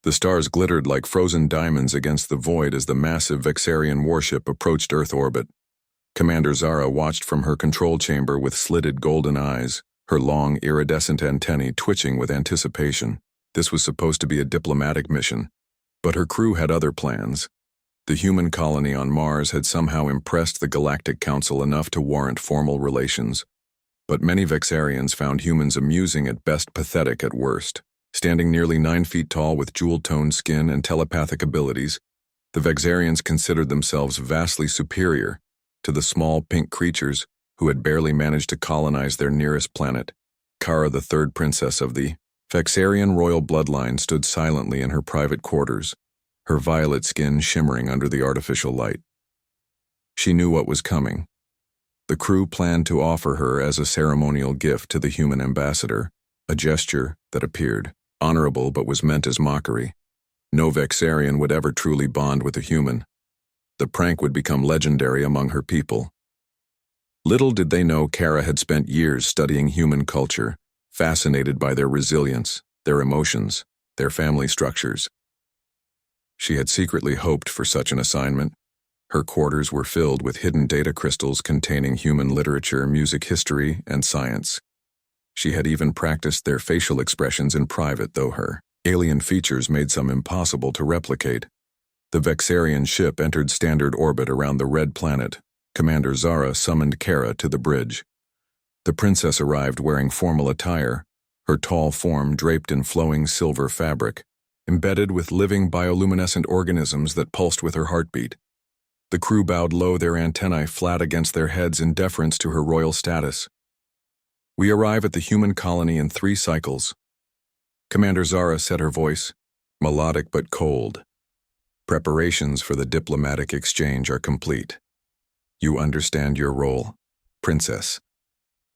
The stars glittered like frozen diamonds against the void as the massive Vexarian warship approached Earth orbit. Commander Zara watched from her control chamber with slitted golden eyes, her long, iridescent antennae twitching with anticipation. This was supposed to be a diplomatic mission, but her crew had other plans. The human colony on Mars had somehow impressed the Galactic Council enough to warrant formal relations, but many Vexarians found humans amusing at best, pathetic at worst. Standing nearly 9 feet tall with jewel-toned skin and telepathic abilities, the Vexarians considered themselves vastly superior to the small pink creatures who had barely managed to colonize their nearest planet. Kara, the third princess of the Vexarian royal bloodline, stood silently in her private quarters, her violet skin shimmering under the artificial light. She knew what was coming. The crew planned to offer her as a ceremonial gift to the human ambassador, a gesture that appeared honorable but was meant as mockery. No Vexarian would ever truly bond with a human. The prank would become legendary among her people. Little did they know Kara had spent years studying human culture, fascinated by their resilience, their emotions, their family structures. She had secretly hoped for such an assignment. Her quarters were filled with hidden data crystals containing human literature, music history, and science. She had even practiced their facial expressions in private, though her alien features made some impossible to replicate. The Vexarian ship entered standard orbit around the red planet. Commander Zara summoned Kara to the bridge. The princess arrived wearing formal attire, her tall form draped in flowing silver fabric, embedded with living bioluminescent organisms that pulsed with her heartbeat. The crew bowed low, their antennae flat against their heads in deference to her royal status. "We arrive at the human colony in 3 cycles." Commander Zara said, her voice melodic but cold. "Preparations for the diplomatic exchange are complete. You understand your role, princess."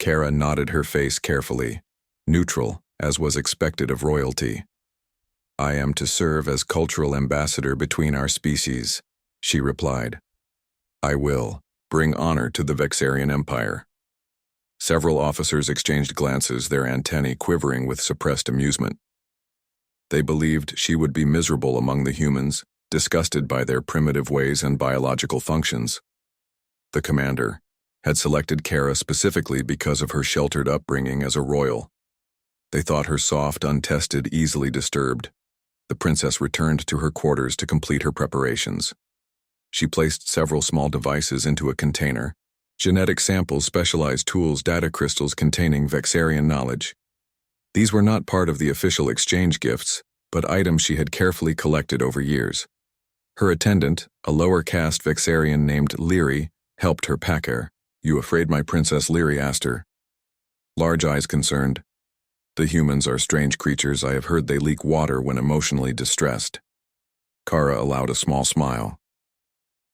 Kara nodded, her face carefully, neutral, as was expected of royalty. "I am to serve as cultural ambassador between our species," she replied. "I will bring honor to the Vexarian Empire." Several officers exchanged glances, their antennae quivering with suppressed amusement. They believed she would be miserable among the humans, disgusted by their primitive ways and biological functions. The commander had selected Kara specifically because of her sheltered upbringing as a royal. They thought her soft, untested, easily disturbed. The princess returned to her quarters to complete her preparations. She placed several small devices into a container. Genetic samples, specialized tools, data crystals containing Vexarian knowledge. These were not part of the official exchange gifts, but items she had carefully collected over years. Her attendant, a lower caste Vexarian named Lyri, helped her pack her. "You afraid, my princess?" Lyri asked her. Large eyes concerned. "The humans are strange creatures. I have heard they leak water when emotionally distressed." Kara allowed a small smile.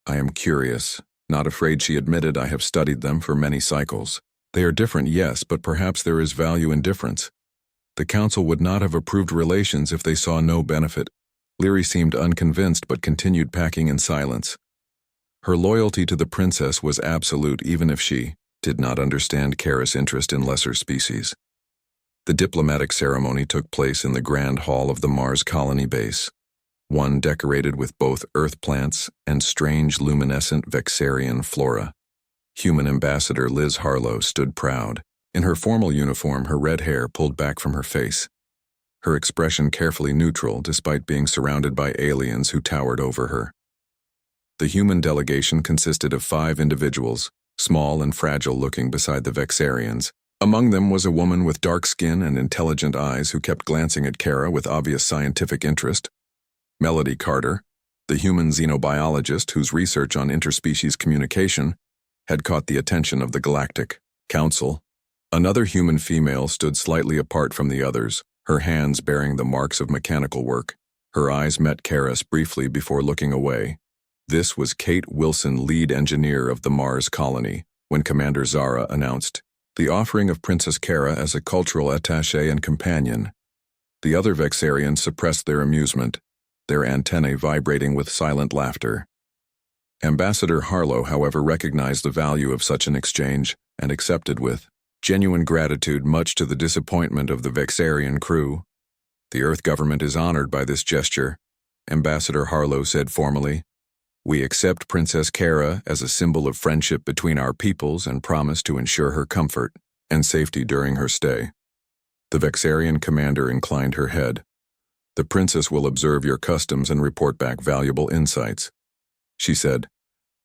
"I am curious. Not afraid," she admitted. "I have studied them for many cycles. They are different, yes, but perhaps there is value in difference. The council would not have approved relations if they saw no benefit." Lyri seemed unconvinced but continued packing in silence. Her loyalty to the princess was absolute, even if she did not understand Kara's interest in lesser species. The diplomatic ceremony took place in the grand hall of the Mars colony base, one decorated with both earth plants and strange luminescent Vexarian flora. Human ambassador Liz Harlow stood proud. In her formal uniform, her red hair pulled back from her face, her expression carefully neutral despite being surrounded by aliens who towered over her. The human delegation consisted of 5 individuals, small and fragile-looking beside the Vexarians. Among them was a woman with dark skin and intelligent eyes who kept glancing at Kara with obvious scientific interest. Melody Carter, the human xenobiologist whose research on interspecies communication had caught the attention of the Galactic Council. Another human female stood slightly apart from the others, her hands bearing the marks of mechanical work. Her eyes met Kara's briefly before looking away. This was Kate Wilson, lead engineer of the Mars colony, when Commander Zara announced the offering of Princess Kara as a cultural attaché and companion. The other Vexarians suppressed their amusement, their antennae vibrating with silent laughter. Ambassador Harlow, however, recognized the value of such an exchange and accepted with genuine gratitude, much to the disappointment of the Vexarian crew. The Earth government is honored by this gesture, Ambassador Harlow said formally. We accept Princess Kara as a symbol of friendship between our peoples and promise to ensure her comfort and safety during her stay. The Vexarian commander inclined her head. The princess will observe your customs and report back valuable insights. She said,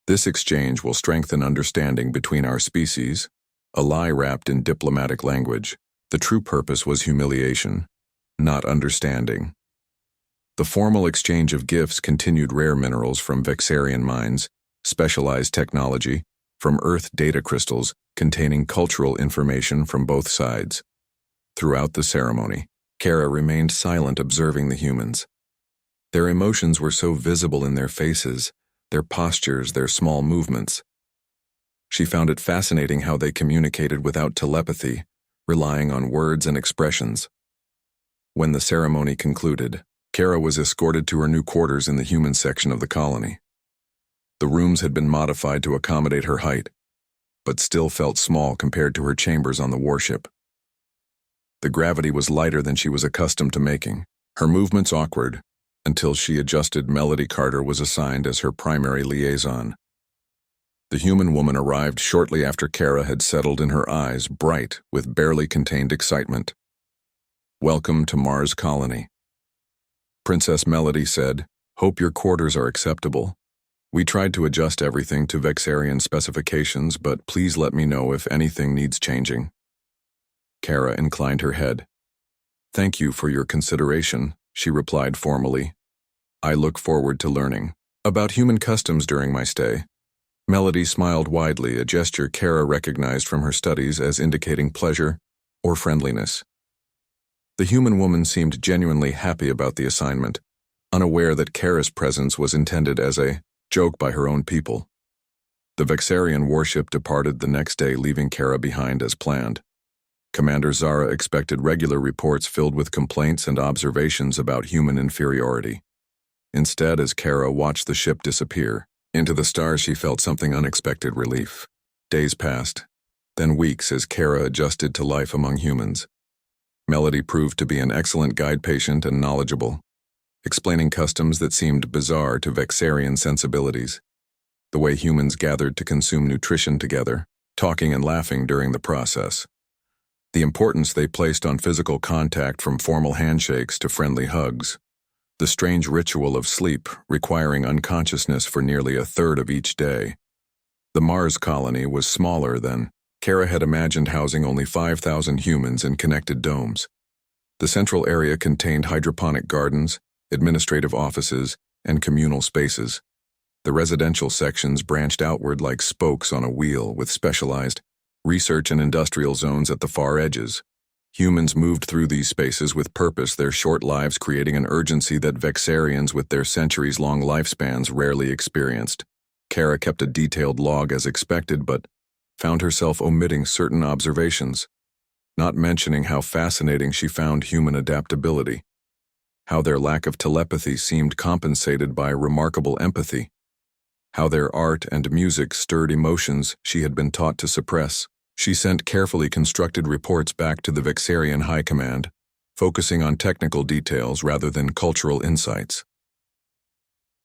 this exchange will strengthen understanding between our species, a lie wrapped in diplomatic language. The true purpose was humiliation, not understanding. The formal exchange of gifts continued rare minerals from Vexarian mines, specialized technology, from Earth data crystals containing cultural information from both sides. Throughout the ceremony, Kara remained silent observing the humans. Their emotions were so visible in their faces, their postures, their small movements. She found it fascinating how they communicated without telepathy, relying on words and expressions. When the ceremony concluded, Kara was escorted to her new quarters in the human section of the colony. The rooms had been modified to accommodate her height, but still felt small compared to her chambers on the warship. The gravity was lighter than she was accustomed to making, her movements awkward, until she adjusted. Melody Carter was assigned as her primary liaison. The human woman arrived shortly after Kara had settled in, her eyes bright with barely contained excitement. Welcome to Mars Colony. Princess Melody said, hope your quarters are acceptable. We tried to adjust everything to Vexarian specifications, but please let me know if anything needs changing. Kara inclined her head. Thank you for your consideration, she replied formally. I look forward to learning about human customs during my stay. Melody smiled widely, a gesture Kara recognized from her studies as indicating pleasure or friendliness. The human woman seemed genuinely happy about the assignment, unaware that Kara's presence was intended as a joke by her own people. The Vexarian warship departed the next day, leaving Kara behind as planned. Commander Zara expected regular reports filled with complaints and observations about human inferiority. Instead, as Kara watched the ship disappear into the stars, she felt something unexpected: relief. Days passed, then weeks, as Kara adjusted to life among humans. Melody proved to be an excellent guide, patient and knowledgeable, explaining customs that seemed bizarre to Vexarian sensibilities. The way humans gathered to consume nutrition together, talking and laughing during the process. The importance they placed on physical contact, from formal handshakes to friendly hugs. The strange ritual of sleep, requiring unconsciousness for nearly a third of each day. The Mars colony was smaller than Kara had imagined, housing only 5,000 humans in connected domes. The central area contained hydroponic gardens, administrative offices, and communal spaces. The residential sections branched outward like spokes on a wheel, with specialized research and industrial zones at the far edges. Humans moved through these spaces with purpose, their short lives creating an urgency that Vexarians with their centuries-long lifespans rarely experienced. Kara kept a detailed log as expected, but found herself omitting certain observations, not mentioning how fascinating she found human adaptability, how their lack of telepathy seemed compensated by remarkable empathy, how their art and music stirred emotions she had been taught to suppress. She sent carefully constructed reports back to the Vexarian High Command, focusing on technical details rather than cultural insights.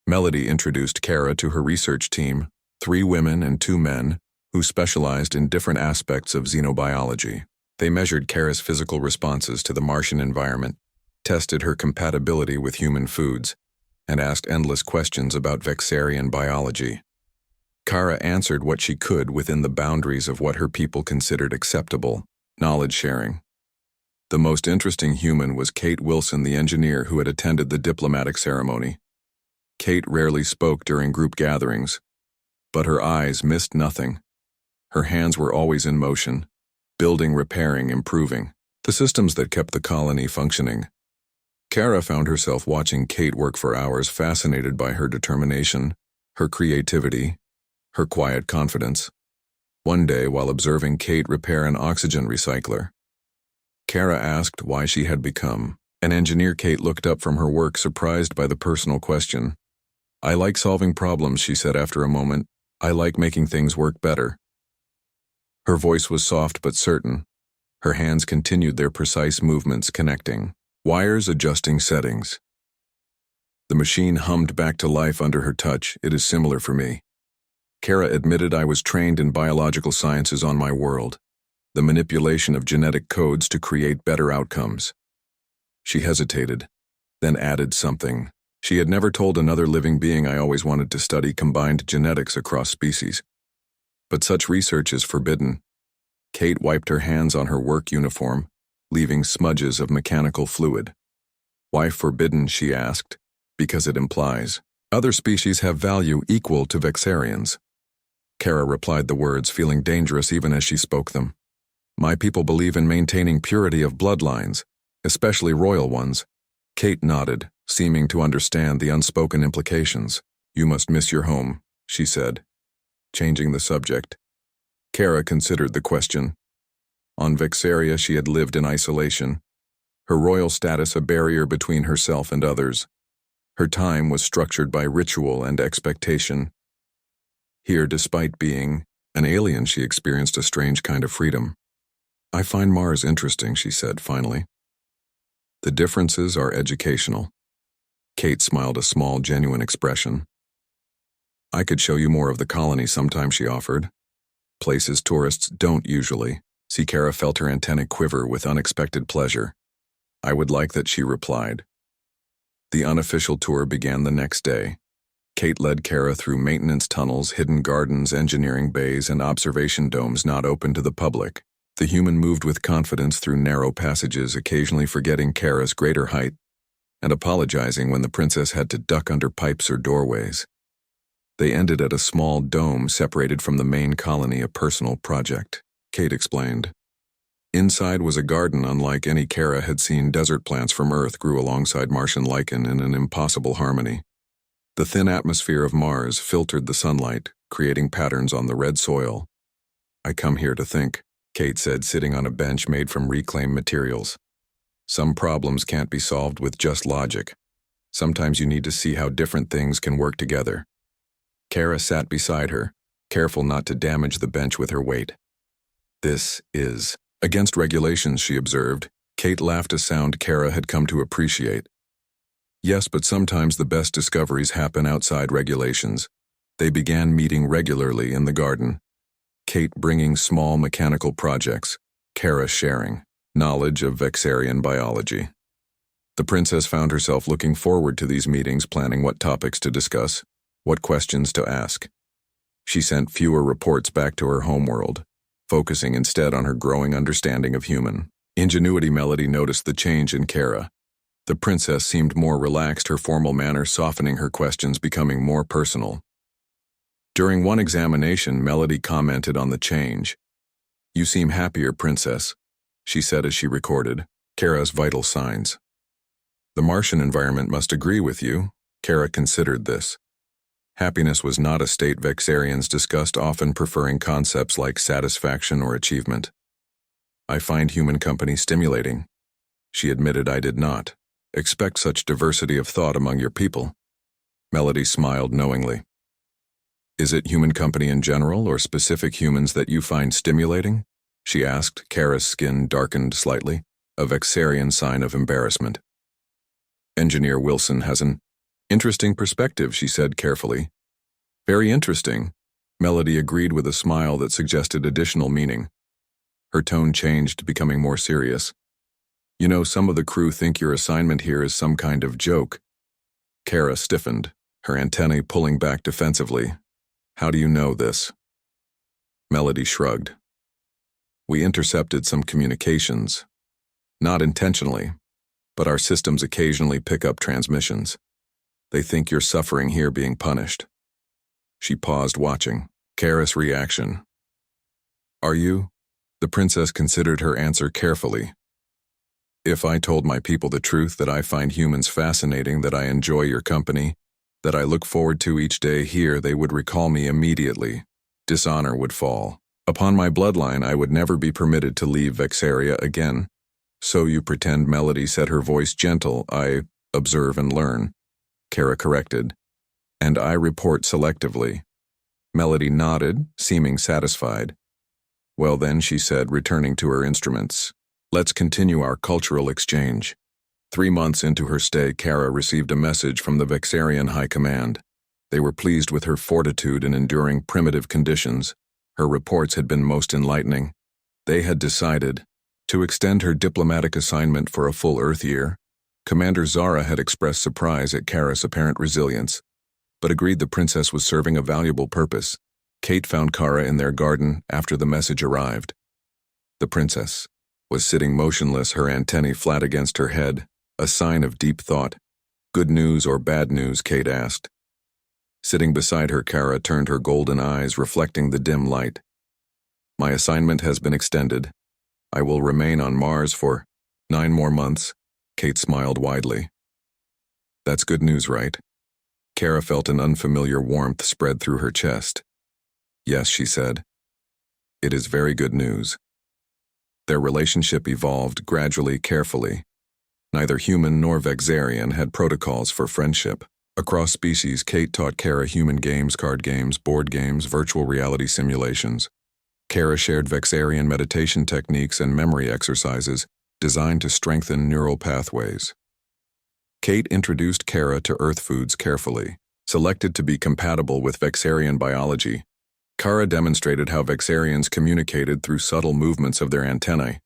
Melody introduced Kara to her research team, 3 women and 2 men, who specialized in different aspects of xenobiology. They measured Kara's physical responses to the Martian environment, tested her compatibility with human foods, and asked endless questions about Vexarian biology. Kara answered what she could within the boundaries of what her people considered acceptable knowledge sharing. The most interesting human was Kate Wilson, the engineer who had attended the diplomatic ceremony. Kate rarely spoke during group gatherings, but her eyes missed nothing. Her hands were always in motion, building, repairing, improving the systems that kept the colony functioning. Kara found herself watching Kate work for hours, fascinated by her determination, her creativity, her quiet confidence. One day, while observing Kate repair an oxygen recycler, Kara asked why she had become an engineer. Kate looked up from her work, surprised by the personal question. I like solving problems, she said after a moment. I like making things work better. Her voice was soft but certain. Her hands continued their precise movements, connecting Wires adjusting settings. The machine hummed back to life under her touch. It is similar for me. Kara admitted I was trained in biological sciences on my world, the manipulation of genetic codes to create better outcomes. She hesitated, then added something. She had never told another living being I always wanted to study combined genetics across species. But such research is forbidden. Kate wiped her hands on her work uniform, leaving smudges of mechanical fluid. Why forbidden, she asked. Because it implies other species have value equal to Vexarians. Kara replied the words, feeling dangerous even as she spoke them. My people believe in maintaining purity of bloodlines, especially royal ones. Kate nodded, seeming to understand the unspoken implications. You must miss your home, she said, changing the subject. Kara considered the question. On Vexaria she had lived in isolation, her royal status a barrier between herself and others. Her time was structured by ritual and expectation. Here, despite being an alien, she experienced a strange kind of freedom. I find Mars interesting, she said finally. The differences are educational. Kate smiled a small, genuine expression. I could show you more of the colony sometime, she offered. Places tourists don't usually. Kara felt her antennae quiver with unexpected pleasure. I would like that, she replied. The unofficial tour began the next day. Kate led Kara through maintenance tunnels, hidden gardens, engineering bays, and observation domes not open to the public. The human moved with confidence through narrow passages, occasionally forgetting Kara's greater height and apologizing when the princess had to duck under pipes or doorways. They ended at a small dome separated from the main colony, a personal project, Kate explained. Inside was a garden unlike any Kara had seen. Desert plants from Earth grew alongside Martian lichen in an impossible harmony. The thin atmosphere of Mars filtered the sunlight, creating patterns on the red soil. I come here to think, Kate said, sitting on a bench made from reclaimed materials. Some problems can't be solved with just logic. Sometimes you need to see how different things can work together. Kara sat beside her, careful not to damage the bench with her weight. This is against regulations, she observed. Kate laughed, a sound Kara had come to appreciate. Yes, but sometimes the best discoveries happen outside regulations. They began meeting regularly in the garden. Kate bringing small mechanical projects, Kara sharing knowledge of Vexarian biology. The princess found herself looking forward to these meetings, planning what topics to discuss, what questions to ask. She sent fewer reports back to her homeworld, focusing instead on her growing understanding of human ingenuity. Melody noticed the change in Kara. The princess seemed more relaxed, her formal manner softening, her questions becoming more personal. During one examination, Melody commented on the change. You seem happier, princess, she said as she recorded Kara's vital signs. The Martian environment must agree with you. Kara considered this. Happiness was not a state Vexarians discussed, often preferring concepts like satisfaction or achievement. I find human company stimulating. She admitted I did not expect such diversity of thought among your people. Melody smiled knowingly. Is it human company in general or specific humans that you find stimulating? She asked. Kara's skin darkened slightly, a Vexarian sign of embarrassment. Engineer Wilson has an interesting perspective, she said carefully. Very interesting, Melody agreed with a smile that suggested additional meaning. Her tone changed, becoming more serious. You know, some of the crew think your assignment here is some kind of joke. Kara stiffened, her antennae pulling back defensively. How do you know this? Melody shrugged. We intercepted some communications. Not intentionally, but our systems occasionally pick up transmissions. They think you're suffering here, being punished. She paused, watching Kara's reaction. Are you? The princess considered her answer carefully. If I told my people the truth, that I find humans fascinating, that I enjoy your company, that I look forward to each day here, they would recall me immediately. Dishonor would fall. Upon my bloodline, I would never be permitted to leave Vexaria again. So you pretend, Melody said, her voice gentle. I observe and learn, Kara corrected. And I report selectively. Melody nodded, seeming satisfied. Well then, she said, returning to her instruments. Let's continue our cultural exchange. 3 months into her stay, Kara received a message from the Vexarian High Command. They were pleased with her fortitude in enduring primitive conditions. Her reports had been most enlightening. They had decided to extend her diplomatic assignment for a full Earth year. Commander Zara had expressed surprise at Kara's apparent resilience, but agreed the princess was serving a valuable purpose. Kate found Kara in their garden after the message arrived. The princess was sitting motionless, her antennae flat against her head, a sign of deep thought. Good news or bad news, Kate asked. Sitting beside her, Kara turned her golden eyes, reflecting the dim light. My assignment has been extended. I will remain on Mars for 9 more months. Kate smiled widely. That's good news, right? Kara felt an unfamiliar warmth spread through her chest. Yes, she said. It is very good news. Their relationship evolved gradually, carefully. Neither human nor Vexarian had protocols for friendship. Across species, Kate taught Kara human games, card games, board games, virtual reality simulations. Kara shared Vexarian meditation techniques and memory exercises designed to strengthen neural pathways. Kate introduced Kara to Earth foods carefully, selected to be compatible with Vexarian biology. Kara demonstrated how Vexarians communicated through subtle movements of their antennae.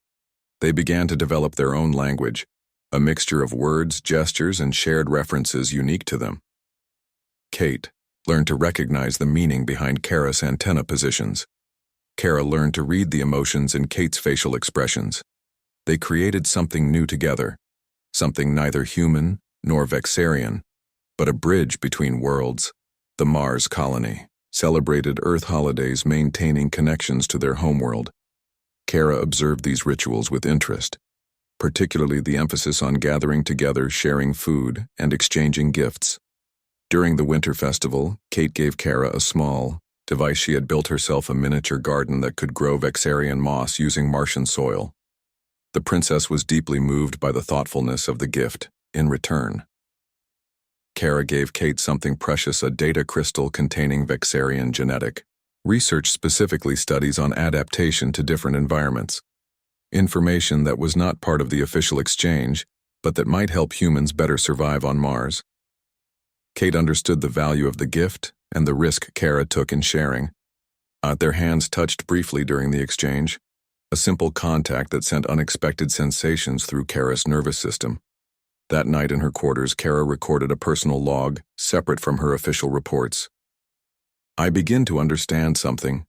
They began to develop their own language, a mixture of words, gestures, and shared references unique to them. Kate learned to recognize the meaning behind Kara's antenna positions. Kara learned to read the emotions in Kate's facial expressions. They created something new together, something neither human nor Vexarian, but a bridge between worlds. The Mars colony celebrated Earth holidays, maintaining connections to their homeworld. Kara observed these rituals with interest, particularly the emphasis on gathering together, sharing food, and exchanging gifts. During the winter festival, Kate gave Kara a small device she had built herself, a miniature garden that could grow Vexarian moss using Martian soil. The princess was deeply moved by the thoughtfulness of the gift. In return, Kara gave Kate something precious, a data crystal containing Vexarian genetic. Research specifically studies on adaptation to different environments. Information that was not part of the official exchange, but that might help humans better survive on Mars. Kate understood the value of the gift and the risk Kara took in sharing. Their hands touched briefly during the exchange, a simple contact that sent unexpected sensations through Kara's nervous system. That night in her quarters, Kara recorded a personal log, separate from her official reports. I begin to understand something.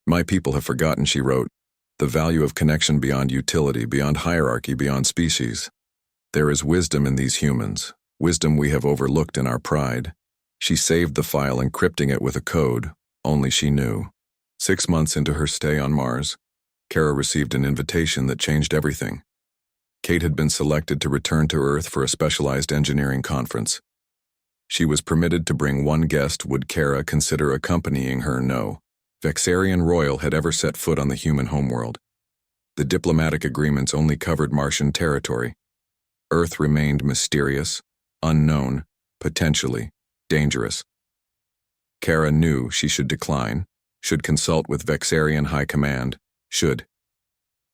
My people have forgotten, she wrote, the value of connection beyond utility, beyond hierarchy, beyond species. There is wisdom in these humans, wisdom we have overlooked in our pride. She saved the file, encrypting it with a code only she knew. 6 months into her stay on Mars, Kara received an invitation that changed everything. Kate had been selected to return to Earth for a specialized engineering conference. She was permitted to bring one guest. Would Kara consider accompanying her? No. Vexarian royal had ever set foot on the human homeworld. The diplomatic agreements only covered Martian territory. Earth remained mysterious, unknown, potentially dangerous. Kara knew she should decline, should consult with Vexarian High Command, should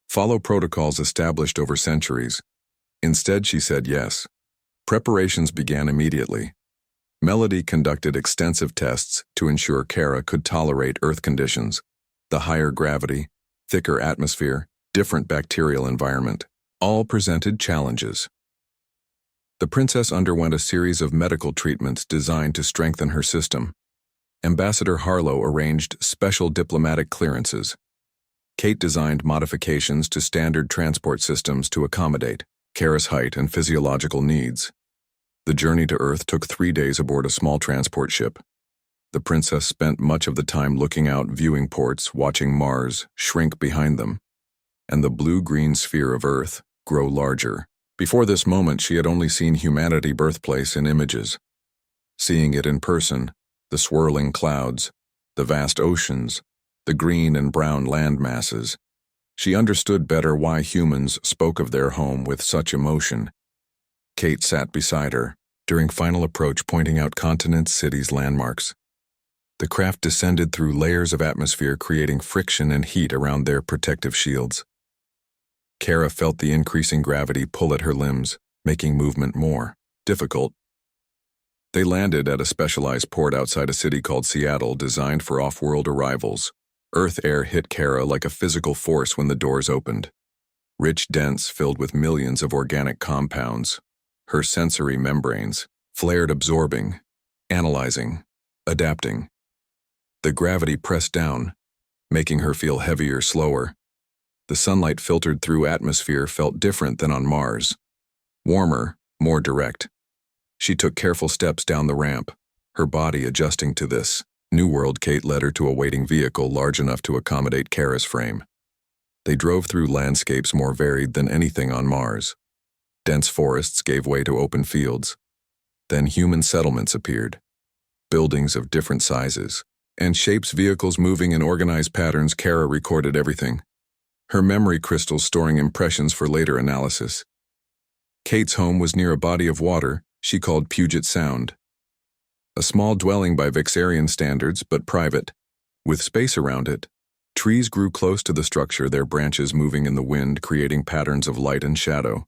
follow protocols established over centuries. Instead, she said yes. Preparations began immediately. Melody conducted extensive tests to ensure Kara could tolerate Earth conditions. The higher gravity, thicker atmosphere, different bacterial environment, all presented challenges. The princess underwent a series of medical treatments designed to strengthen her system. Ambassador Harlow arranged special diplomatic clearances. Kate designed modifications to standard transport systems to accommodate Kara's height and physiological needs. The journey to Earth took 3 days aboard a small transport ship. The princess spent much of the time looking out viewing ports, watching Mars shrink behind them, and the blue-green sphere of Earth grow larger. Before this moment, she had only seen humanity birthplace in images. Seeing it in person, the swirling clouds, the vast oceans, the green and brown land masses, she understood better why humans spoke of their home with such emotion. Kate sat beside her, during final approach, pointing out continents, cities, landmarks. The craft descended through layers of atmosphere, creating friction and heat around their protective shields. Kara felt the increasing gravity pull at her limbs, making movement more difficult. They landed at a specialized port outside a city called Seattle designed for off-world arrivals. Earth air hit Kara like a physical force when the doors opened. Rich, dense, filled with millions of organic compounds. Her sensory membranes flared, absorbing, analyzing, adapting. The gravity pressed down, making her feel heavier, slower. The sunlight filtered through atmosphere felt different than on Mars. Warmer, more direct. She took careful steps down the ramp, her body adjusting to this. New World. Kate led her to a waiting vehicle large enough to accommodate Kara's frame. They drove through landscapes more varied than anything on Mars. Dense forests gave way to open fields. Then human settlements appeared. Buildings of different sizes and shapes, vehicles moving in organized patterns. Kara recorded everything, her memory crystals storing impressions for later analysis. Kate's home was near a body of water she called Puget Sound. A small dwelling by Vexarian standards, but private, with space around it. Trees grew close to the structure, their branches moving in the wind, creating patterns of light and shadow.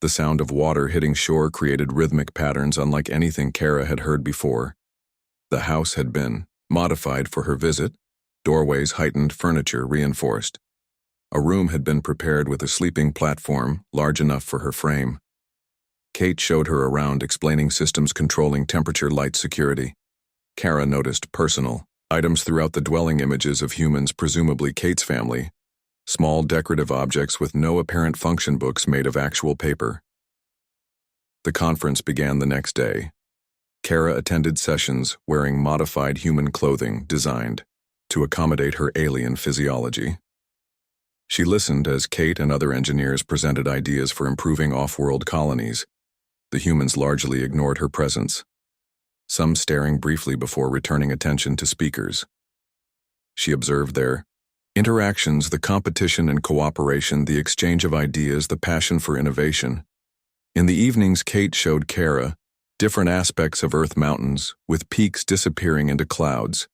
The sound of water hitting shore created rhythmic patterns unlike anything Kara had heard before. The house had been modified for her visit, doorways heightened, furniture reinforced. A room had been prepared with a sleeping platform large enough for her frame. Kate showed her around, explaining systems controlling temperature, light, security. Kara noticed personal items throughout the dwelling, images of humans, presumably Kate's family. Small decorative objects with no apparent function, books made of actual paper. The conference began the next day. Kara attended sessions wearing modified human clothing designed to accommodate her alien physiology. She listened as Kate and other engineers presented ideas for improving off-world colonies. The humans largely ignored her presence, some staring briefly before returning attention to speakers. She observed their interactions, the competition and cooperation, the exchange of ideas, the passion for innovation. In the evenings, Kate showed Kara different aspects of Earth: mountains, with peaks disappearing into clouds,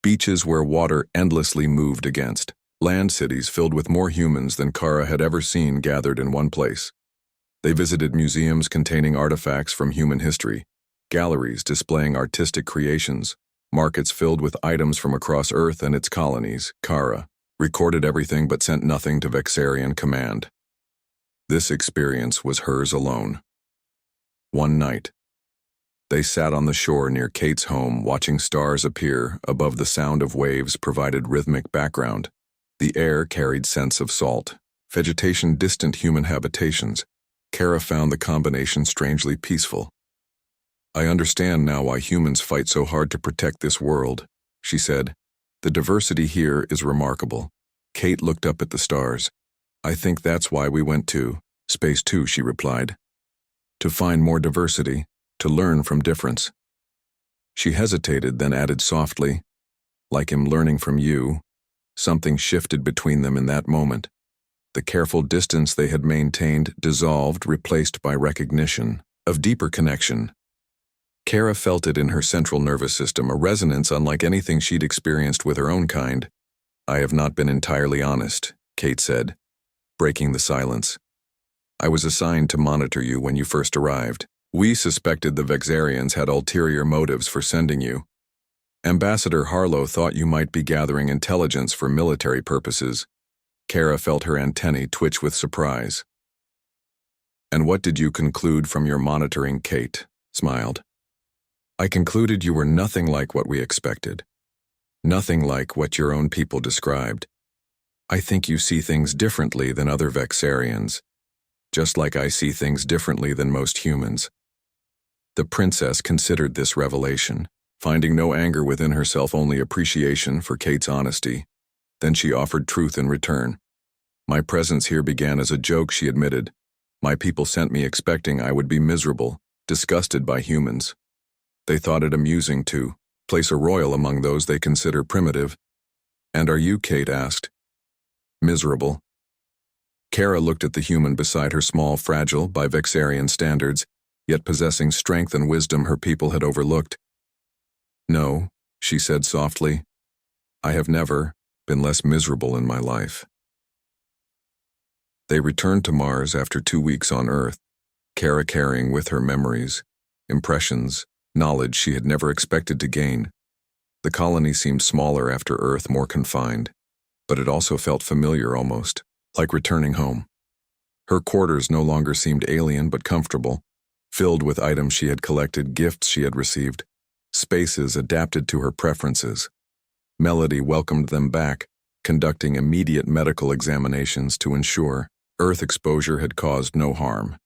beaches where water endlessly moved against, land cities filled with more humans than Kara had ever seen gathered in one place. They visited museums containing artifacts from human history, galleries displaying artistic creations, markets filled with items from across Earth and its colonies. Kara recorded everything but sent nothing to Vexarian command. This experience was hers alone. One night, they sat on the shore near Kate's home, watching stars appear above. The sound of waves provided rhythmic background. The air carried scents of salt, vegetation, distant human habitations. Kara found the combination strangely peaceful. "I understand now why humans fight so hard to protect this world," she said. "The diversity here is remarkable." Kate looked up at the stars. "I think that's why we went to space too," she replied. "To find more diversity, to learn from difference." She hesitated, then added softly, "Like him learning from you." Something shifted between them in that moment. The careful distance they had maintained dissolved, replaced by recognition of deeper connection. Kara felt it in her central nervous system, a resonance unlike anything she'd experienced with her own kind. "I have not been entirely honest," Kate said, breaking the silence. "I was assigned to monitor you when you first arrived. We suspected the Vexarians had ulterior motives for sending you. Ambassador Harlow thought you might be gathering intelligence for military purposes." Kara felt her antennae twitch with surprise. "And what did you conclude from your monitoring?" Kate smiled. "I concluded you were nothing like what we expected. Nothing like what your own people described. I think you see things differently than other Vexarians, just like I see things differently than most humans." The princess considered this revelation, finding no anger within herself, only appreciation for Kate's honesty. Then she offered truth in return. "My presence here began as a joke," she admitted. "My people sent me expecting I would be miserable, disgusted by humans. They thought it amusing to place a royal among those they consider primitive." "And are you?" Kate asked. "Miserable." Kara looked at the human beside her, small, fragile by Vexarian standards, yet possessing strength and wisdom her people had overlooked. "No," she said softly. "I have never been less miserable in my life." They returned to Mars after 2 weeks on Earth. Kara carrying with her memories, impressions, knowledge she had never expected to gain. The colony seemed smaller after Earth, more confined, but it also felt familiar almost, like returning home. Her quarters no longer seemed alien but comfortable, filled with items she had collected, gifts she had received, spaces adapted to her preferences. Melody welcomed them back, conducting immediate medical examinations to ensure Earth exposure had caused no harm.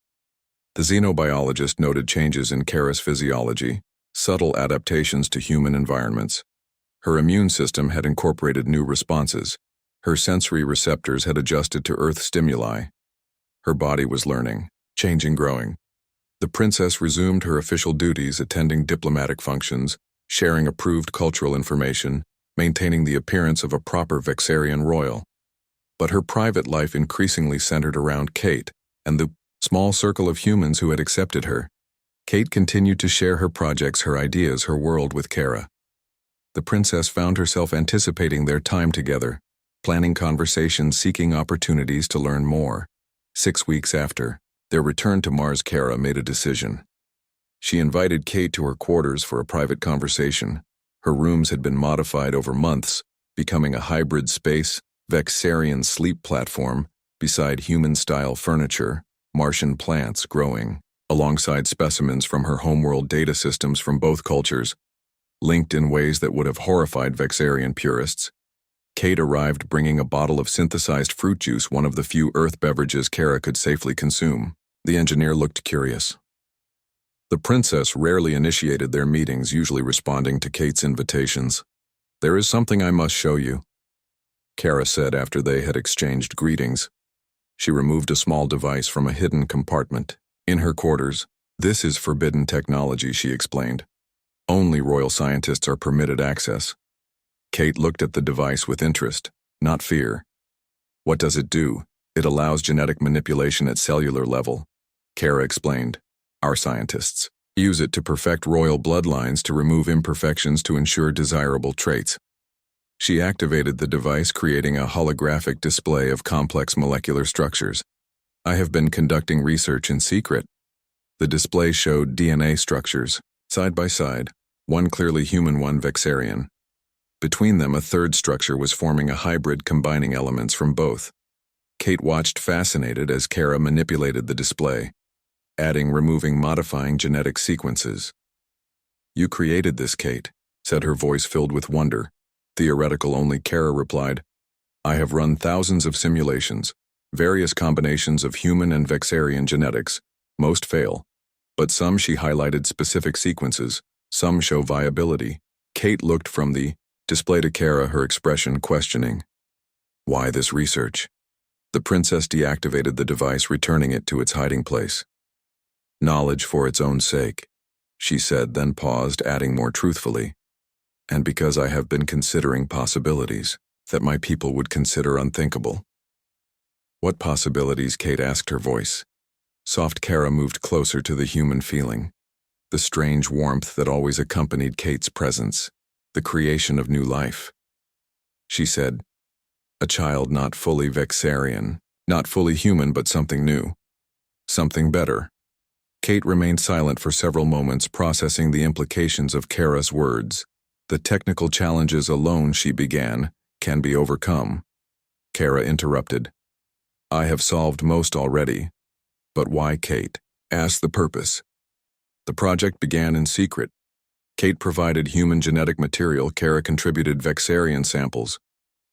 The xenobiologist noted changes in Kara's physiology, subtle adaptations to human environments. Her immune system had incorporated new responses. Her sensory receptors had adjusted to Earth stimuli. Her body was learning, changing, growing. The princess resumed her official duties, attending diplomatic functions, sharing approved cultural information, maintaining the appearance of a proper Vexarian royal. But her private life increasingly centered around Kate and the small circle of humans who had accepted her. Kate continued to share her projects, her ideas, her world with Kara. The princess found herself anticipating their time together, planning conversations, seeking opportunities to learn more. 6 weeks after their return to Mars, Kara made a decision. She invited Kate to her quarters for a private conversation. Her rooms had been modified over months, becoming a hybrid space, Vexarian sleep platform, beside human-style furniture, Martian plants growing, alongside specimens from her homeworld data systems from both cultures, linked in ways that would have horrified Vexarian purists. Kate arrived bringing a bottle of synthesized fruit juice, one of the few Earth beverages Kara could safely consume. The engineer looked curious. The princess rarely initiated their meetings, usually responding to Kate's invitations. "There is something I must show you," Kara said after they had exchanged greetings. She removed a small device from a hidden compartment in her quarters. "This is forbidden technology," she explained. "Only royal scientists are permitted access." Kate looked at the device with interest, not fear. "What does it do?" "It allows genetic manipulation at cellular level," Kara explained. "Our scientists use it to perfect royal bloodlines, to remove imperfections, to ensure desirable traits." She activated the device, creating a holographic display of complex molecular structures. "I have been conducting research in secret." The display showed DNA structures, side by side, one clearly human, one Vexarian. Between them, a third structure was forming a hybrid combining elements from both. Kate watched fascinated as Kara manipulated the display, adding, removing, modifying genetic sequences. "You created this, Kate," said her voice filled with wonder. "Theoretical only," Kara replied. "I have run thousands of simulations, various combinations of human and Vexarian genetics. Most fail, but some," she highlighted specific sequences, "some show viability." Kate looked from the display to Kara, her expression questioning. "Why this research?" The princess deactivated the device, returning it to its hiding place. "Knowledge for its own sake," she said, then paused, adding more truthfully, "and because I have been considering possibilities that my people would consider unthinkable." "What possibilities?" Kate asked, her voice soft. Kara moved closer to the human feeling, the strange warmth that always accompanied Kate's presence, the creation of new life. She said, "A child not fully Vexarian, not fully human, but something new, something better." Kate remained silent for several moments, processing the implications of Kara's words. "The technical challenges alone," she began, "can be overcome." Kara interrupted. "I have solved most already." "But why?" Kate asked. "The purpose." The project began in secret. Kate provided human genetic material, Kara contributed Vexarian samples.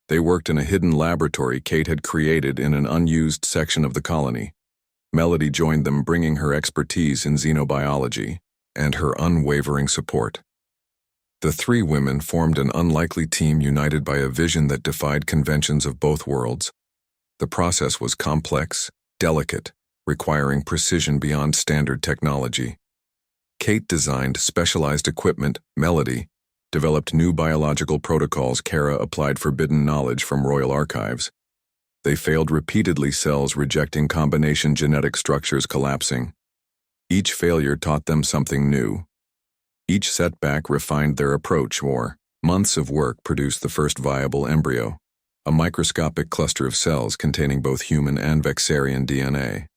They worked in a hidden laboratory Kate had created in an unused section of the colony. Melody joined them, bringing her expertise in xenobiology and her unwavering support. The three women formed an unlikely team, united by a vision that defied conventions of both worlds. The process was complex, delicate, requiring precision beyond standard technology. Kate designed specialized equipment, Melody developed new biological protocols, Kara applied forbidden knowledge from royal archives. They failed repeatedly, cells rejecting, combination genetic structures collapsing. Each failure taught them something new. Each setback refined their approach, or months of work produced the first viable embryo, a microscopic cluster of cells containing both human and Vexarian DNA.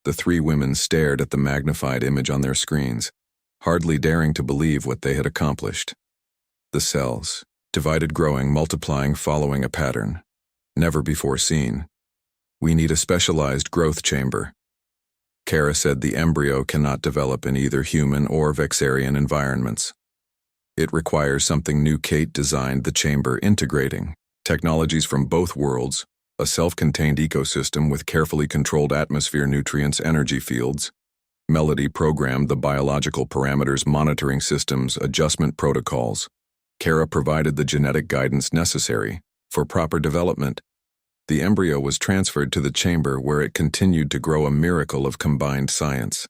The three women stared at the magnified image on their screens, hardly daring to believe what they had accomplished. The cells, divided, growing, multiplying, following a pattern never before seen. We need a specialized growth chamber. Kara said the embryo cannot develop in either human or Vexarian environments. It requires something new. Kate designed the chamber, integrating technologies from both worlds, a self-contained ecosystem with carefully controlled atmosphere, nutrients, energy fields. Melody programmed the biological parameters, monitoring systems, adjustment protocols. Kara provided the genetic guidance necessary for proper development. The embryo was transferred to the chamber, where it continued to grow, a miracle of combined science.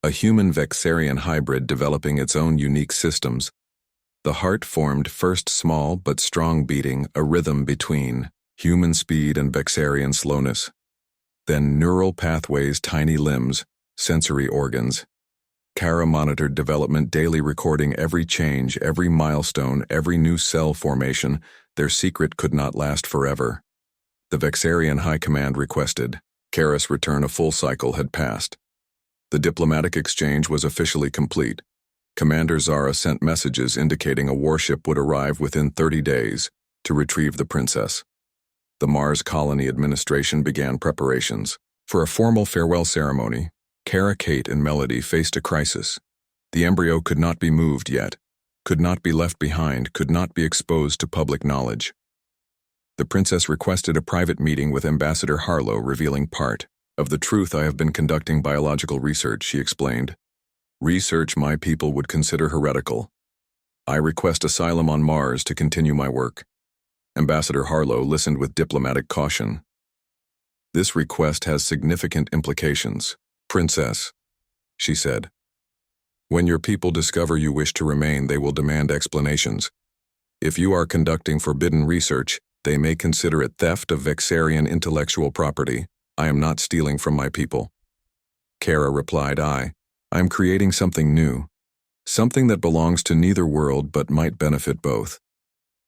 A human-Vexarian hybrid developing its own unique systems. The heart formed, first small but strong beating, a rhythm between human speed and Vexarian slowness. Then neural pathways, tiny limbs, sensory organs. Kara monitored development daily, recording every change, every milestone, every new cell formation. Their secret could not last forever. The Vexarian High Command requested Kara's return. A full cycle had passed. The diplomatic exchange was officially complete. Commander Zara sent messages indicating a warship would arrive within 30 days to retrieve the princess. The Mars Colony Administration began preparations for a formal farewell ceremony. Kara, Kate, and Melody faced a crisis. The embryo could not be moved yet, could not be left behind, could not be exposed to public knowledge. The princess requested a private meeting with Ambassador Harlow, revealing part of the truth. I have been conducting biological research, she explained. Research my people would consider heretical. I request asylum on Mars to continue my work. Ambassador Harlow listened with diplomatic caution. This request has significant implications. Princess, she said. When your people discover you wish to remain, they will demand explanations. If you are conducting forbidden research, they may consider it theft of Vexarian intellectual property. I am not stealing from my people. Kara replied, I am creating something new, something that belongs to neither world but might benefit both.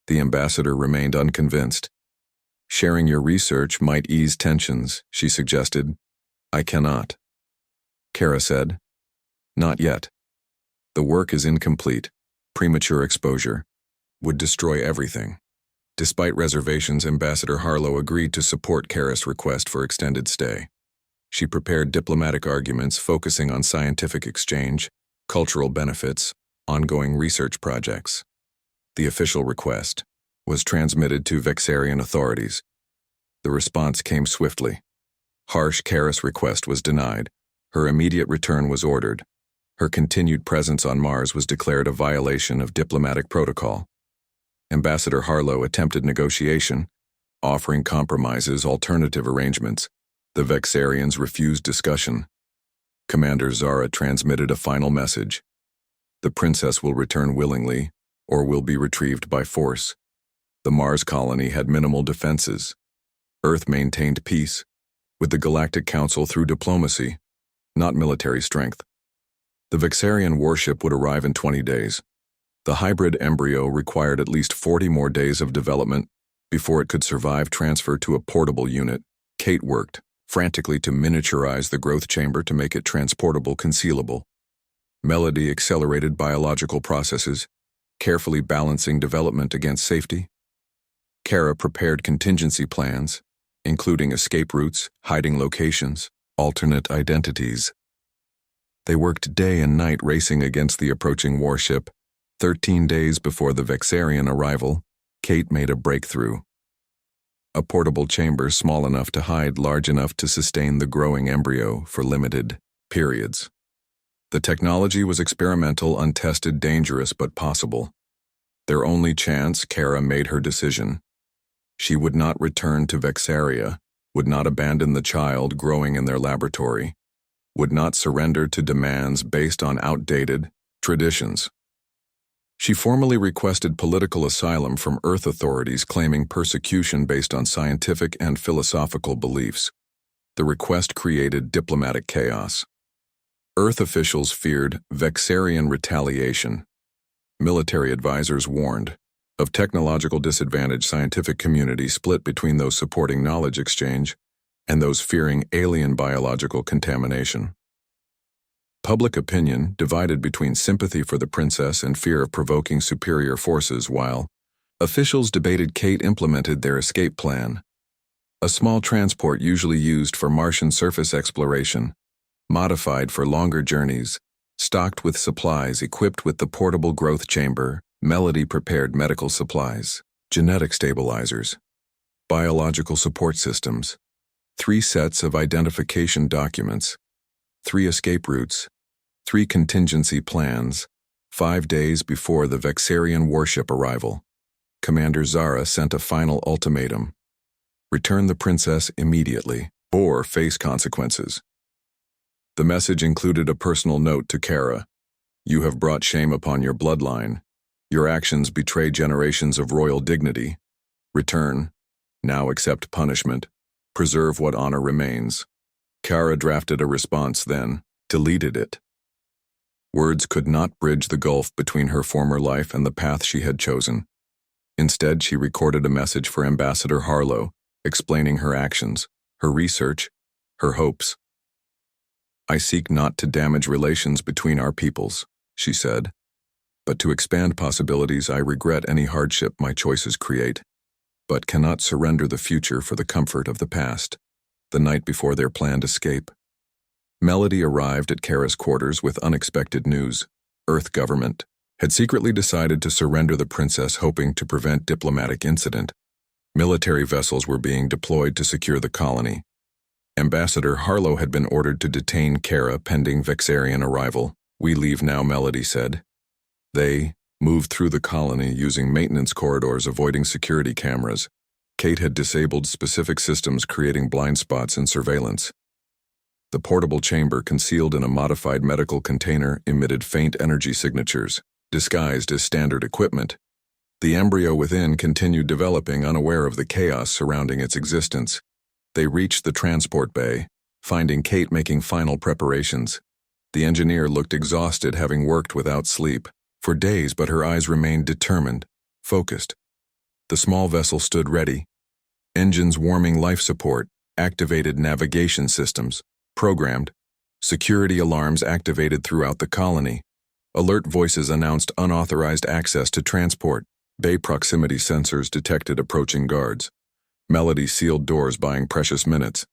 The ambassador remained unconvinced. Sharing your research might ease tensions, she suggested. I cannot. Kara said, not yet. The work is incomplete. Premature exposure would destroy everything. Despite reservations, Ambassador Harlow agreed to support Kara's request for extended stay. She prepared diplomatic arguments focusing on scientific exchange, cultural benefits, ongoing research projects. The official request was transmitted to Vexarian authorities. The response came swiftly. Harsh. Kara's request was denied. Her immediate return was ordered. Her continued presence on Mars was declared a violation of diplomatic protocol. Ambassador Harlow attempted negotiation, offering compromises, alternative arrangements. The Vexarians refused discussion. Commander Zara transmitted a final message. The princess will return willingly, or will be retrieved by force. The Mars colony had minimal defenses. Earth maintained peace with the Galactic Council through diplomacy, not military strength. The Vexarian warship would arrive in 20 days. The hybrid embryo required at least 40 more days of development before it could survive transfer to a portable unit. Kate worked frantically to miniaturize the growth chamber to make it transportable, concealable. Melody accelerated biological processes, carefully balancing development against safety. Kara prepared contingency plans, including escape routes, hiding locations, alternate identities. They worked day and night, racing against the approaching warship. 13 days before the Vexarian arrival, Kate made a breakthrough. A portable chamber small enough to hide, large enough to sustain the growing embryo for limited periods. The technology was experimental, untested, dangerous, but possible. Their only chance. Kara made her decision. She would not return to Vexaria, would not abandon the child growing in their laboratory, would not surrender to demands based on outdated traditions. She formally requested political asylum from Earth authorities, claiming persecution based on scientific and philosophical beliefs. The request created diplomatic chaos. Earth officials feared Vexarian retaliation. Military advisors warned of technological disadvantage. Scientific community split between those supporting knowledge exchange and those fearing alien biological contamination. Public opinion divided between sympathy for the princess and fear of provoking superior forces while officials debated Kate implemented their escape plan. A small transport usually used for Martian surface exploration, modified for longer journeys, stocked with supplies equipped with the portable growth chamber, Melody prepared medical supplies, genetic stabilizers, biological support systems, 3 sets of identification documents, 3 escape routes, 3 contingency plans. 5 days before the Vexarian warship arrival, Commander Zara sent a final ultimatum. Return the princess immediately, or face consequences. The message included a personal note to Kara. You have brought shame upon your bloodline. Your actions betray generations of royal dignity. Return. Now accept punishment. Preserve what honor remains. Kara drafted a response, then deleted it. Words could not bridge the gulf between her former life and the path she had chosen. Instead, she recorded a message for Ambassador Harlow, explaining her actions, her research, her hopes. I seek not to damage relations between our peoples, she said, but to expand possibilities. I regret any hardship my choices create, but cannot surrender the future for the comfort of the past. The night before their planned escape, Melody arrived at Kara's quarters with unexpected news. Earth government had secretly decided to surrender the princess, hoping to prevent diplomatic incident. Military vessels were being deployed to secure the colony. Ambassador Harlow had been ordered to detain Kara pending Vexarian arrival. We leave now, Melody said. They moved through the colony using maintenance corridors, avoiding security cameras. Kate had disabled specific systems, creating blind spots in surveillance. The portable chamber, concealed in a modified medical container, emitted faint energy signatures, disguised as standard equipment. The embryo within continued developing, unaware of the chaos surrounding its existence. They reached the transport bay, finding Kate making final preparations. The engineer looked exhausted, having worked without sleep for days, but her eyes remained determined, focused. The small vessel stood ready. Engines warming life support, activated navigation systems, programmed. Security alarms activated throughout the colony. Alert voices announced unauthorized access to transport. Bay proximity sensors detected approaching guards. Melody sealed doors, buying precious minutes.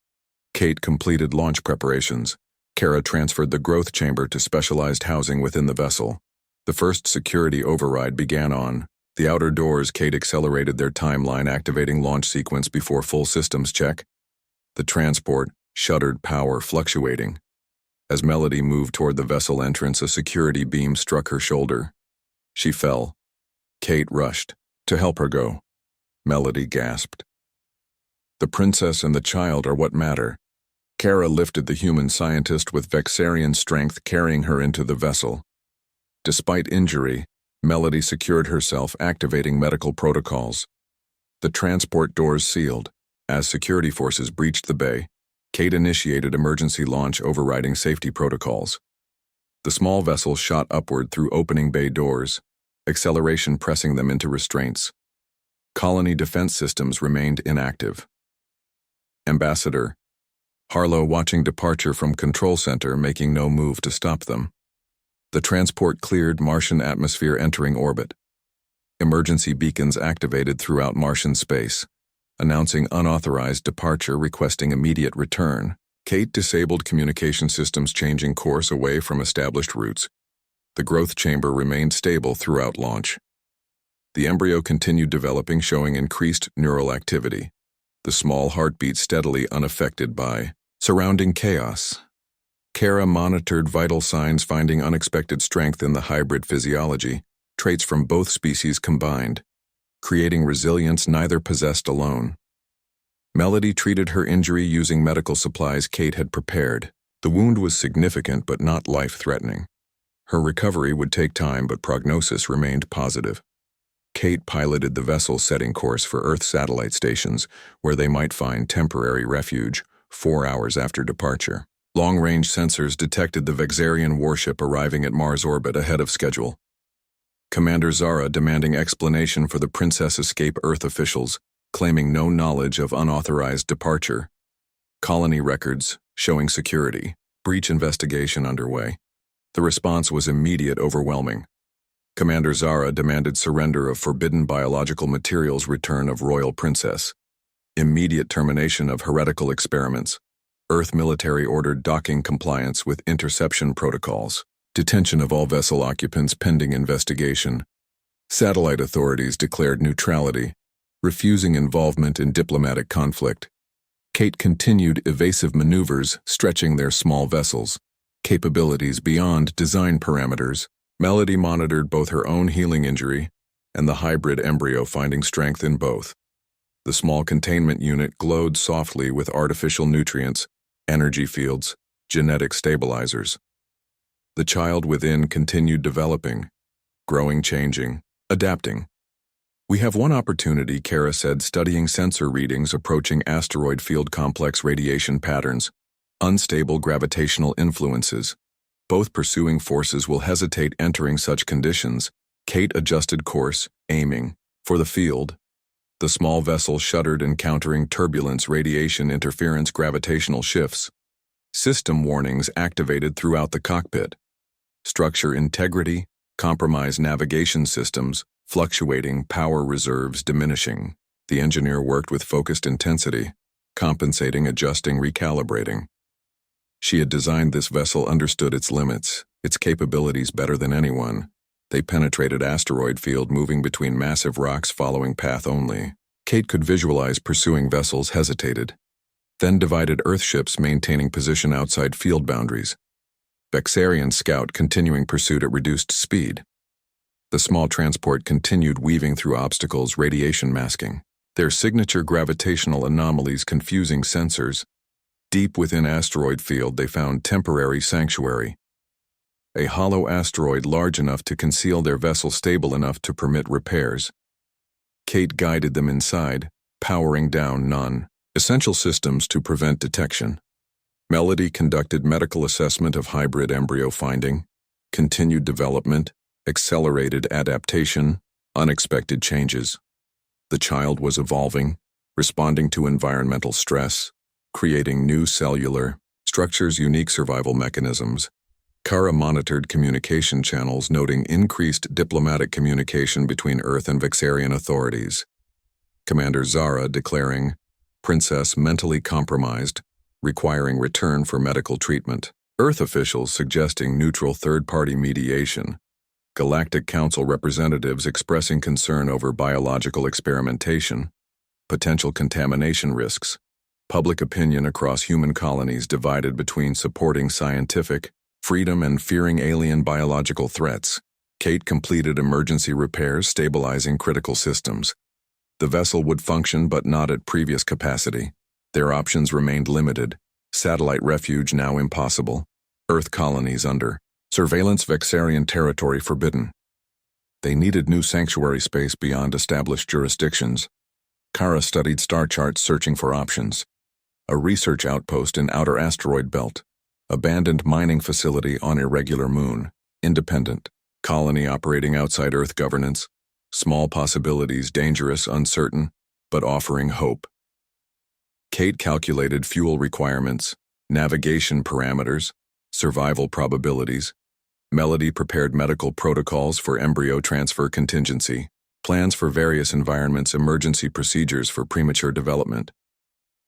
Kate completed launch preparations. Kara transferred the growth chamber to specialized housing within the vessel. The first security override began on the outer doors. Kate accelerated their timeline, activating launch sequence before full systems check. The transport shuddered, power fluctuating. As Melody moved toward the vessel entrance, a security beam struck her shoulder. She fell. Kate rushed to help her go. Melody gasped. The princess and the child are what matter. Kara lifted the human scientist with Vexarian strength, carrying her into the vessel. Despite injury, Melody secured herself, activating medical protocols. The transport doors sealed. As security forces breached the bay, Kate initiated emergency launch, overriding safety protocols. The small vessel shot upward through opening bay doors, acceleration pressing them into restraints. Colony defense systems remained inactive. Ambassador Harlow watching departure from control center, making no move to stop them. The transport cleared Martian atmosphere, entering orbit. Emergency beacons activated throughout Martian space, announcing unauthorized departure, requesting immediate return. Kate disabled communication systems, changing course away from established routes. The growth chamber remained stable throughout launch. The embryo continued developing, showing increased neural activity. The small heartbeat steadily unaffected by surrounding chaos. Kara monitored vital signs, finding unexpected strength in the hybrid physiology, traits from both species combined, creating resilience neither possessed alone. Melody treated her injury using medical supplies Kate had prepared. The wound was significant but not life-threatening. Her recovery would take time, but prognosis remained positive. Kate piloted the vessel, setting course for Earth satellite stations, where they might find temporary refuge 4 hours after departure. Long-range sensors detected the Vexarian warship arriving at Mars orbit ahead of schedule. Commander Zara demanding explanation for the princess escape. Earth officials claiming no knowledge of unauthorized departure. Colony records showing security. Breach investigation underway. The response was immediate, overwhelming. Commander Zara demanded surrender of forbidden biological materials, return of Royal Princess. Immediate termination of heretical experiments. Earth military ordered docking compliance with interception protocols. Detention of all vessel occupants pending investigation. Satellite authorities declared neutrality, refusing involvement in diplomatic conflict. Kate continued evasive maneuvers, stretching their small vessels' capabilities beyond design parameters. Melody monitored both her own healing injury and the hybrid embryo, finding strength in both. The small containment unit glowed softly with artificial nutrients, energy fields, genetic stabilizers. The child within continued developing, growing, changing, adapting. "We have one opportunity," Kara said, studying sensor readings approaching asteroid field complex radiation patterns, unstable gravitational influences. Both pursuing forces will hesitate entering such conditions. Kate adjusted course, aiming for the field. The small vessel shuddered, encountering turbulence, radiation interference, gravitational shifts. System warnings activated throughout the cockpit. Structure integrity, compromised navigation systems, fluctuating power reserves diminishing. The engineer worked with focused intensity, compensating, adjusting, recalibrating. She had designed this vessel, understood its limits, its capabilities better than anyone. They penetrated asteroid field, moving between massive rocks, following path only. Kate could visualize pursuing vessels, hesitated. Then divided Earthships, maintaining position outside field boundaries. Vexarian scout continuing pursuit at reduced speed. The small transport continued, weaving through obstacles, radiation masking their signature gravitational anomalies, confusing sensors. Deep within asteroid field, they found temporary sanctuary. A hollow asteroid large enough to conceal their vessel, stable enough to permit repairs. Kate guided them inside, powering down non-essential systems to prevent detection. Melody conducted medical assessment of hybrid embryo, finding continued development, accelerated adaptation, unexpected changes. The child was evolving, responding to environmental stress, creating new cellular structures, unique survival mechanisms. Kara monitored communication channels, noting increased diplomatic communication between Earth and Vexarian authorities. Commander Zara declaring Princess mentally compromised, requiring return for medical treatment. Earth officials suggesting neutral third-party mediation. Galactic Council representatives expressing concern over biological experimentation, potential contamination risks. Public opinion across human colonies divided between supporting scientific freedom and fearing alien biological threats. Kate completed emergency repairs, stabilizing critical systems. The vessel would function, but not at previous capacity. Their options remained limited. Satellite refuge now impossible. Earth colonies under surveillance, Vexarian territory forbidden. They needed new sanctuary space beyond established jurisdictions. Kara studied star charts, searching for options. A research outpost in outer asteroid belt. Abandoned mining facility on irregular moon. Independent. Colony operating outside Earth governance. Small possibilities, dangerous, uncertain, but offering hope. Kate calculated fuel requirements, navigation parameters, survival probabilities. Melody prepared medical protocols for embryo transfer contingency, plans for various environments, emergency procedures for premature development.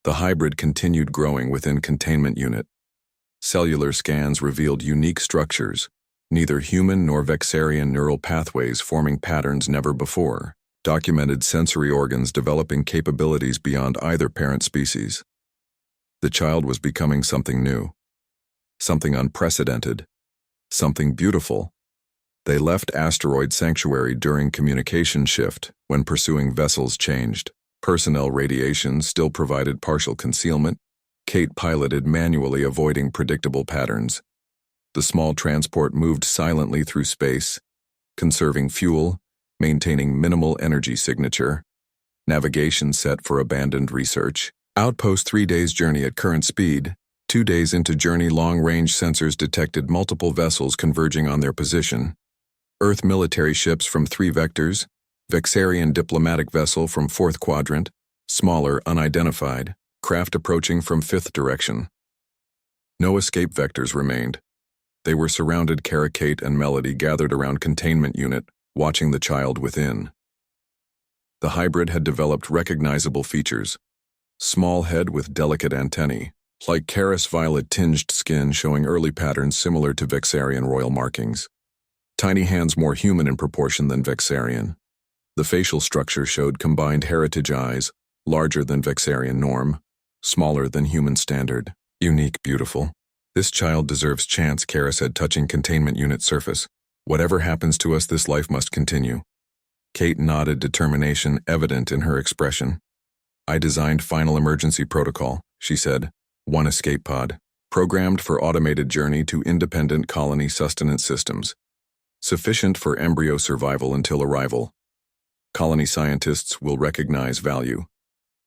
The hybrid continued growing within containment unit. Cellular scans revealed unique structures, neither human nor Vexarian neural pathways forming patterns never before. Documented sensory organs developing capabilities beyond either parent species. The child was becoming something new, something unprecedented, something beautiful. They left asteroid sanctuary during communication shift when pursuing vessels changed. Personnel radiation still provided partial concealment. Kate piloted manually, avoiding predictable patterns. The small transport moved silently through space, conserving fuel, maintaining minimal energy signature. Navigation set for abandoned research. Outpost 3 days journey at current speed. 2 days into journey, long-range sensors detected multiple vessels converging on their position. Earth military ships from 3 vectors. Vexarian diplomatic vessel from 4th quadrant. Smaller, unidentified. Craft approaching from fifth direction. No escape vectors remained. They were surrounded. Kara, Kate, and Melody gathered around containment unit, watching the child within. The hybrid had developed recognizable features. Small head with delicate antennae, like Kara's violet-tinged skin showing early patterns similar to Vexarian royal markings. Tiny hands more human in proportion than Vexarian. The facial structure showed combined heritage eyes, larger than Vexarian norm, smaller than human standard. Unique, beautiful. This child deserves chance, Kara said, touching containment unit surface. Whatever happens to us, this life must continue. Kate nodded, determination evident in her expression. I designed final emergency protocol, she said. One escape pod, programmed for automated journey to independent colony sustenance systems. Sufficient for embryo survival until arrival. Colony scientists will recognize value.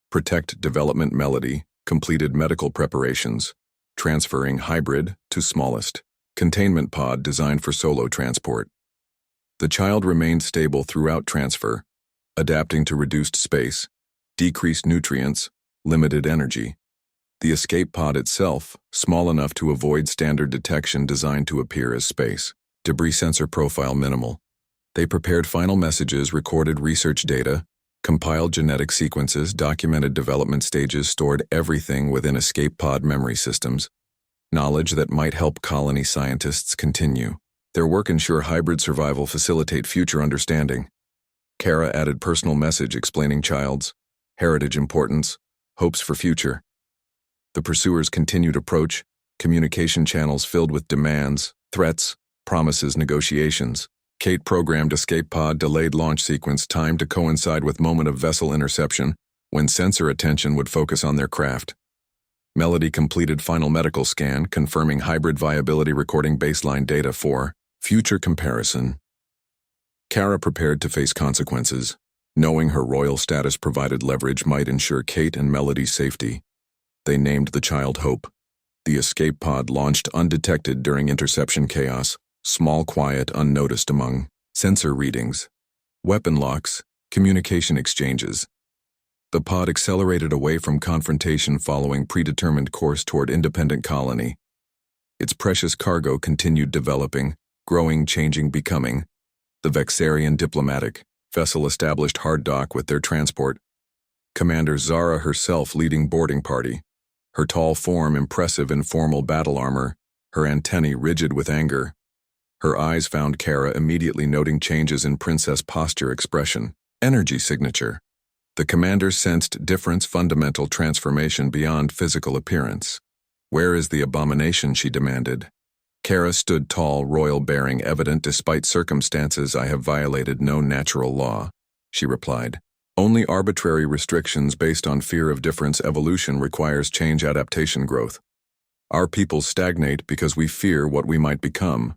Protect development. Melody, completed medical preparations. Transferring hybrid to smallest. Containment pod designed for solo transport. The child remained stable throughout transfer, adapting to reduced space, decreased nutrients, limited energy. The escape pod itself, small enough to avoid standard detection, designed to appear as space. Debris sensor profile minimal. They prepared final messages, recorded research data, compiled genetic sequences, documented development stages, stored everything within escape pod memory systems. Knowledge that might help colony scientists continue. Their work ensure hybrid survival, facilitate future understanding. Kara added personal message explaining child's heritage importance, hopes for future. The pursuers continued approach, communication channels filled with demands, threats, promises, negotiations. Kate programmed escape pod delayed launch sequence timed to coincide with moment of vessel interception, when sensor attention would focus on their craft. Melody completed final medical scan, confirming hybrid viability, recording baseline data for future comparison. Kara prepared to face consequences, knowing her royal status provided leverage might ensure Kate and Melody's safety. They named the child Hope. The escape pod launched undetected during interception chaos, small, quiet, unnoticed among sensor readings, weapon locks, communication exchanges. The pod accelerated away from confrontation following predetermined course toward independent colony. Its precious cargo continued developing, growing, changing, becoming. The Vexarian diplomatic vessel established hard dock with their transport. Commander Zara herself leading boarding party. Her tall form impressive in formal battle armor, her antennae rigid with anger. Her eyes found Kara, immediately noting changes in princess posture, expression, energy signature. The commander sensed difference, fundamental transformation beyond physical appearance. Where is the abomination, she demanded. Kara stood tall, royal bearing evident despite circumstances. I have violated no natural law, she replied. Only arbitrary restrictions based on fear of difference. Evolution requires change, adaptation, growth. Our people stagnate because we fear what we might become.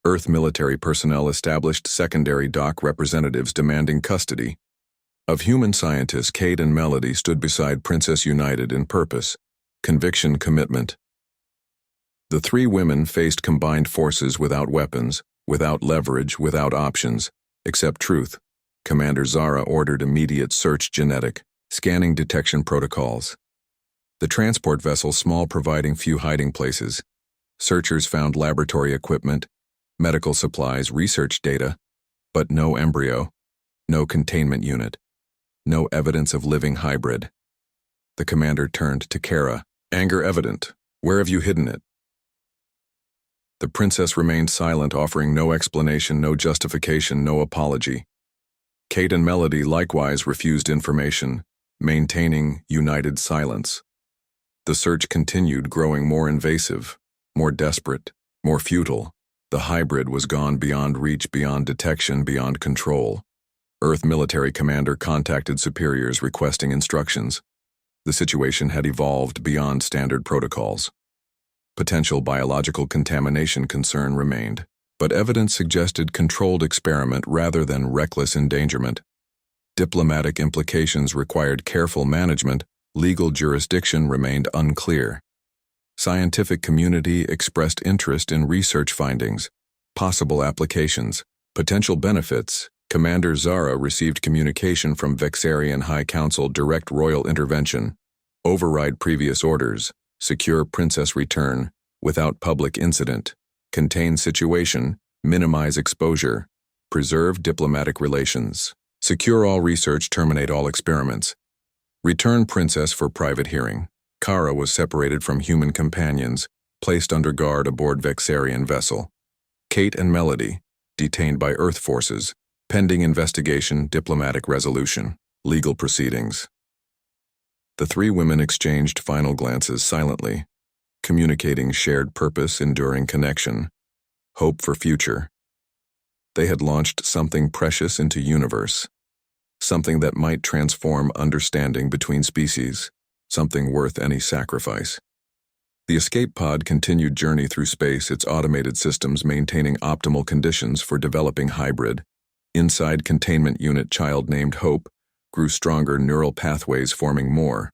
Earth military personnel established secondary dock representatives demanding custody. Of human scientists, Kate and Melody stood beside Princess, united in purpose, conviction, commitment. The three women faced combined forces without weapons, without leverage, without options, except truth. Commander Zara ordered immediate search, genetic, scanning, detection protocols. The transport vessel small, providing few hiding places. Searchers found laboratory equipment, medical supplies, research data, but no embryo, no containment unit, no evidence of living hybrid. The commander turned to Kara, anger evident. Where have you hidden it? The princess remained silent, offering no explanation, no justification, no apology. Kate and Melody likewise refused information, maintaining united silence. The search continued, growing more invasive, more desperate, more futile. The hybrid was gone, beyond reach, beyond detection, beyond control. Earth military commander contacted superiors requesting instructions. The situation had evolved beyond standard protocols. Potential biological contamination concern remained, but evidence suggested controlled experiment rather than reckless endangerment. Diplomatic implications required careful management, legal jurisdiction remained unclear. Scientific community expressed interest in research findings, possible applications, potential benefits. Commander Zara received communication from Vexarian High Council, direct royal intervention. Override previous orders. Secure princess return without public incident. Contain situation. Minimize exposure. Preserve diplomatic relations. Secure all research. Terminate all experiments. Return princess for private hearing. Kara was separated from human companions, placed under guard aboard Vexarian vessel. Kate and Melody, detained by Earth forces. Pending investigation. Diplomatic resolution. Legal proceedings. The three women exchanged final glances silently, communicating shared purpose, enduring connection, hope for future. They had launched something precious into universe, something that might transform understanding between species, something worth any sacrifice. The escape pod continued journey through space, its automated systems maintaining optimal conditions for developing hybrid. Inside containment unit child named Hope grew stronger neural pathways forming more